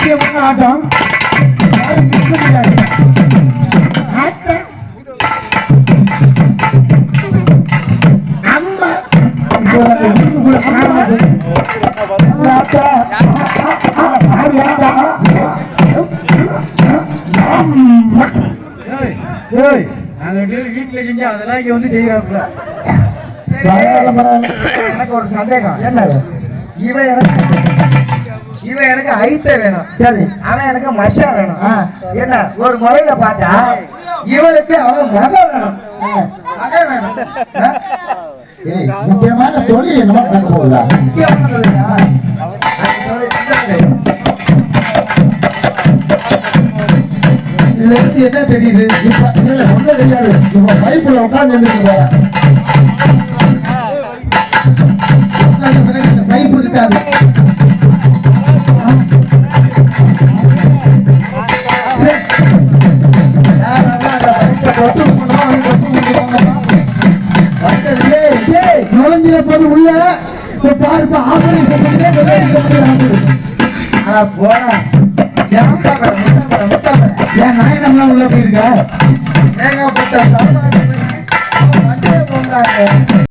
முக்கியமான ஆட்டம். வீட்டுல செஞ்சா அதெல்லாம் இங்க வந்து செய்யறாங்க. எனக்கு ஒரு சந்தேகம். என்ன இவன் எனக்கு ஐத்த வேணும், சரி, ஆனா எனக்கு மச்சா வேணும். என்ன ஒரு முறையில பார்த்தா இவனுக்கு அவன் மகன் வேணும், மகன் வேணும். முக்கியமான தொழில் என்ன நடக்க போகுதா? முக்கியமான தொழிலா? இதுல இருந்து என்ன தெரியுது? இப்ப இல்ல ஒன்றும் தெரியாது. இப்ப பைப்புல உட்கார்ந்து பைப்பு இருக்காது. நுழைஞ்சின போது உள்ள பார்ப்ப போன என் நாயனம்லாம் உள்ள போயிருக்க. ஏகப்பட்ட போட்டாங்க.